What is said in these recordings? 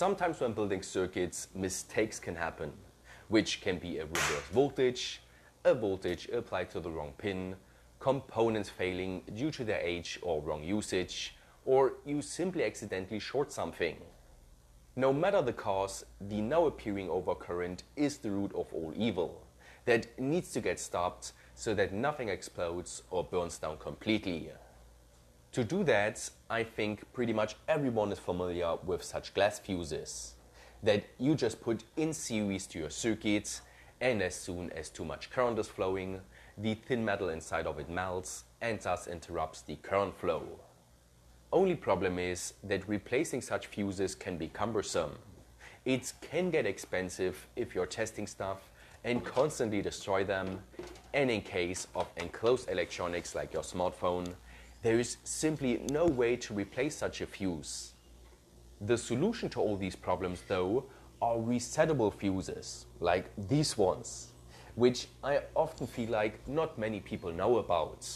Sometimes when building circuits, mistakes can happen, which can be a reverse voltage, a voltage applied to the wrong pin, components failing due to their age or wrong usage, or you simply accidentally short something. No matter the cause, the now appearing overcurrent is the root of all evil that needs to get stopped so that nothing explodes or burns down completely. To do that, I think pretty much everyone is familiar with such glass fuses that you just put in series to your circuit, and as soon as too much current is flowing, the thin metal inside of it melts and thus interrupts the current flow. Only problem is that replacing such fuses can be cumbersome. It can get expensive if you're testing stuff and constantly destroy them, and in case of enclosed electronics like your smartphone, there is simply no way to replace such a fuse. The solution to all these problems, though, are resettable fuses, like these ones, which I often feel like not many people know about.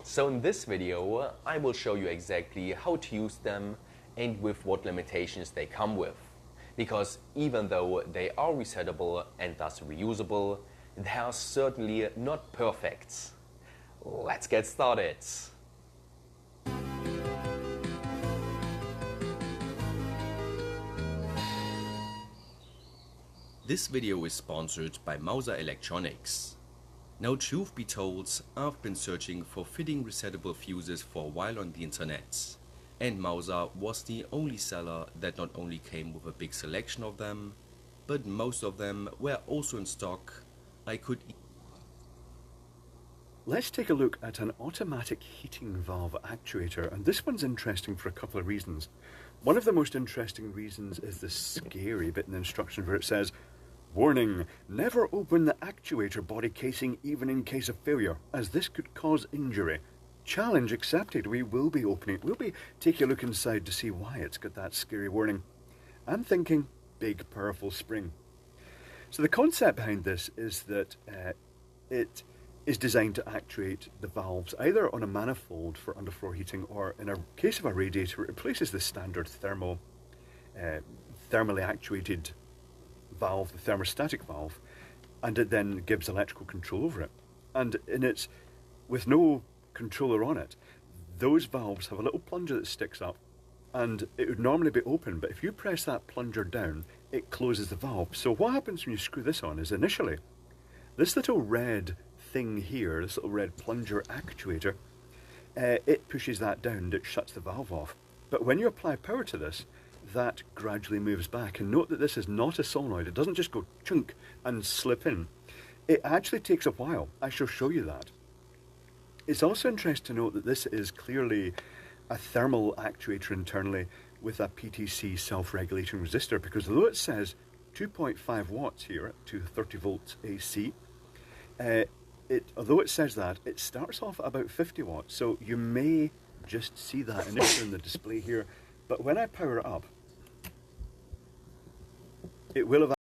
So in this video, I will show you exactly how to use them and with what limitations they come with. Because even though they are resettable and thus reusable, they are certainly not perfect. Let's get started. This video is sponsored by Mouser Electronics. Now, truth be told, I've been searching for fitting resettable fuses for a while on the internet, and Mouser was the only seller that not only came with a big selection of them, but most of them were also in stock. Let's take a look at an automatic heating valve actuator, and this one's interesting for a couple of reasons. One of the most interesting reasons is the scary bit in the instructions where it says, "Warning, never open the actuator body casing even in case of failure, as this could cause injury. Challenge accepted." We will be opening it. We'll be taking a look inside to see why it's got that scary warning. I'm thinking big powerful spring. So the concept behind this is that it is designed to actuate the valves either on a manifold for underfloor heating, or in a case of a radiator, it replaces the standard thermally actuated valve, the thermostatic valve, and it then gives electrical control over it. And with no controller on it, those valves have a little plunger that sticks up, and it would normally be open, but if you press that plunger down, it closes the valve. So what happens when you screw this on is initially, this little red thing here, this little red plunger actuator, it pushes that down, it shuts the valve off. But when you apply power to this, that gradually moves back. And note that this is not a solenoid. It doesn't just go chunk and slip in. It actually takes a while. I shall show you that. It's also interesting to note that this is clearly a thermal actuator internally with a PTC self-regulating resistor, because although it says 2.5 watts here at 230 volts AC, although it says that, it starts off at about 50 watts. So you may just see that initially in the display here, but when I power it up, it will have